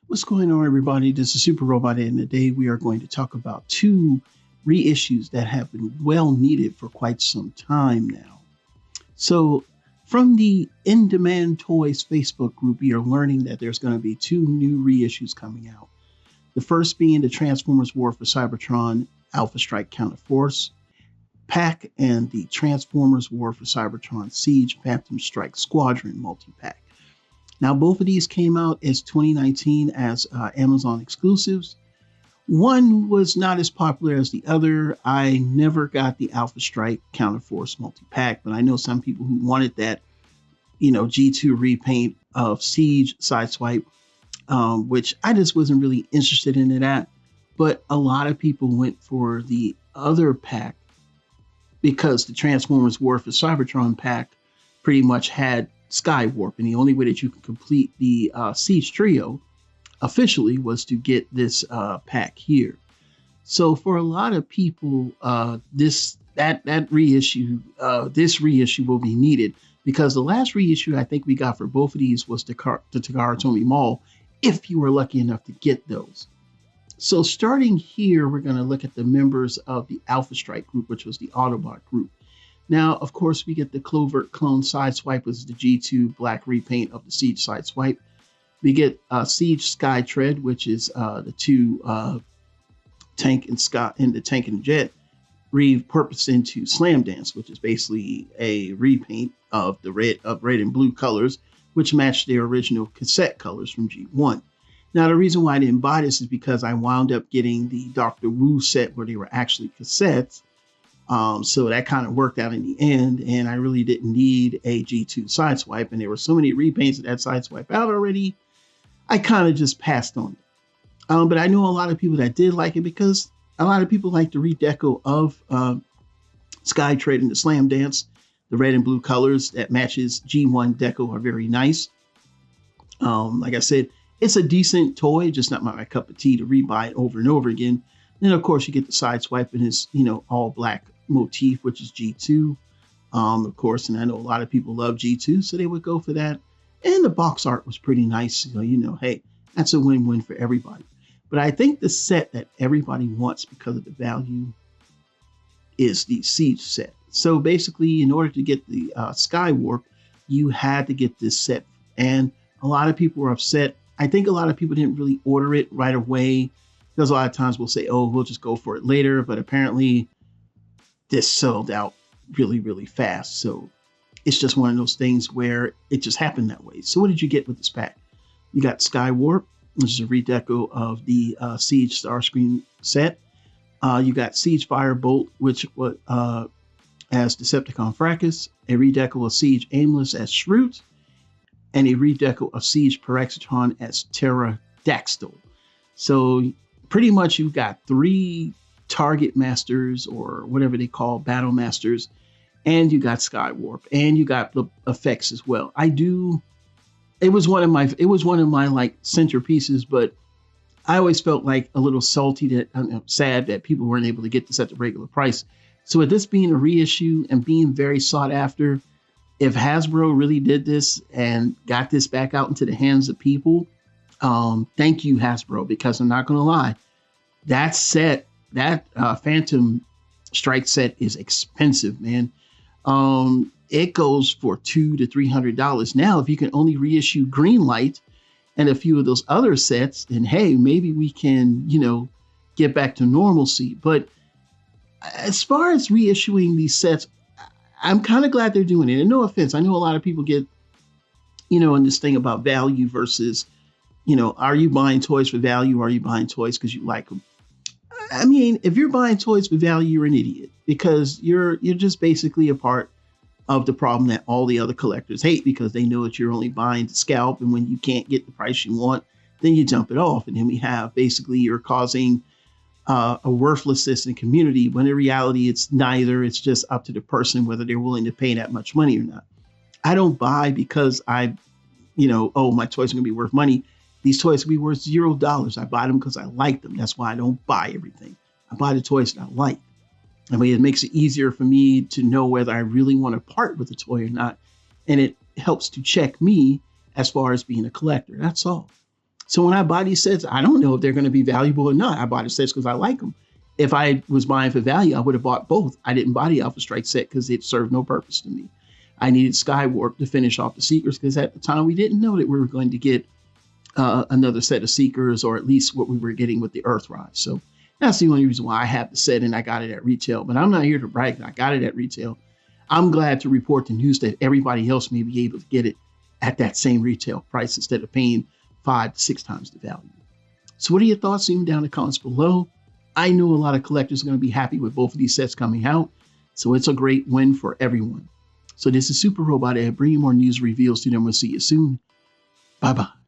What's going on, everybody? This is Super Robot, and today we are going to talk about two reissues that have been well needed for quite some time now. So, from the In Demand Toys Facebook group, we are learning that there's going to be two new reissues coming out. The first being the Transformers War for Cybertron Alphastrike Counterforce pack, and the Transformers War for Cybertron Siege Phantomstrike Squadron multi-pack. Now, both of these came out as 2019 as Amazon exclusives. One was not as popular as the other. I never got the Alphastrike Counterforce multi-pack, but I know some people who wanted that, G2 repaint of Siege Sideswipe, which I just wasn't really interested in that. But a lot of people went for the other pack because the Transformers War for Cybertron pack pretty much had SKYWARP, and the only way that you can complete the Siege Trio officially was to get this pack here. So for a lot of people, this reissue will be needed, because the last reissue I think we got for both of these was the Takara Tomy Mall, if you were lucky enough to get those. So starting here, we're going to look at the members of the Alphastrike group, which was the Autobot group. Now, of course, we get the Clovert Clone Sideswipe, which is the G2 black repaint of the Siege Sideswipe. We get Siege Skytread, which is the two tank and jet repurposed into Slam Dance, which is basically a repaint of the red and blue colors, which match their original cassette colors from G1. Now, the reason why I didn't buy this is because I wound up getting the Dr. Wu set where they were actually cassettes. So that kind of worked out in the end, and I really didn't need a G2 Sideswipe, and there were so many repaints of that Sideswipe out already, I kind of just passed on it. But I know a lot of people that did like it, because a lot of people like the redeco of Skytread and the Slam Dance. The red and blue colors that matches G1 deco are very nice. Like I said, it's a decent toy, just not my cup of tea to rebuy it over and over again. Then, of course, you get the Sideswipe in his, all black motif, which is G2, of course. And I know a lot of people love G2, so they would go for that. And the box art was pretty nice. Hey, that's a win-win for everybody. But I think the set that everybody wants because of the value is the Siege set. So basically, in order to get the SKYWARP, you had to get this set. And a lot of people were upset. I think a lot of people didn't really order it right away, because a lot of times we'll say, oh, we'll just go for it later. But apparently this sold out really, really fast. So it's just one of those things where it just happened that way. So what did you get with this pack? You got SKYWARP, which is a redeco of the Siege Starscream set. You got Siege Firebolt, which was as Decepticon Fracas, a redeco of Siege Aimless as Shroot, and a redeco of Siege Paraxitron as Pterodactyl. So pretty much you've got three target masters, or whatever they call battle masters, and you got SKYWARP, and you got the effects as well. It was one of my like centerpieces, but I always felt like a little salty sad that people weren't able to get this at the regular price. So with this being a reissue and being very sought after, if Hasbro really did this and got this back out into the hands of people, thank you, Hasbro, because I'm not going to lie, that set, that Phantomstrike set is expensive, man. It goes for $200 to $300. Now, if you can only reissue Greenlight and a few of those other sets, then hey, maybe we can, get back to normalcy. But as far as reissuing these sets, I'm kind of glad they're doing it. And no offense, I know a lot of people get, in this thing about value versus, are you buying toys for value? Or are you buying toys because you like them? I mean, if you're buying toys for value, you're an idiot, because you're just basically a part of the problem that all the other collectors hate, because they know that you're only buying to scalp, and when you can't get the price you want, then you jump it off. And then we have basically you're causing a worthlessness in the community, when in reality it's neither. It's just up to the person whether they're willing to pay that much money or not. I don't buy because my toys are going to be worth money. These toys will be worth $0. I buy them because I like them. That's why I don't buy everything. I buy the toys that I like. I mean, it makes it easier for me to know whether I really want to part with the toy or not. And it helps to check me as far as being a collector. That's all. So when I buy these sets, I don't know if they're going to be valuable or not. I buy the sets because I like them. If I was buying for value, I would have bought both. I didn't buy the Alphastrike set because it served no purpose to me. I needed SKYWARP to finish off the Seekers because at the time we didn't know that we were going to get another set of Seekers, or at least what we were getting with the Earthrise. So that's the only reason why I have the set and I got it at retail. But I'm not here to brag. I got it at retail. I'm glad to report the news that everybody else may be able to get it at that same retail price instead of paying 5 to 6 times the value. So what are your thoughts? Leave them down in the comments below. I know a lot of collectors are going to be happy with both of these sets coming out. So it's a great win for everyone. So this is Super Robot Ed, bringing more news reveals to them. We'll see you soon. Bye-bye.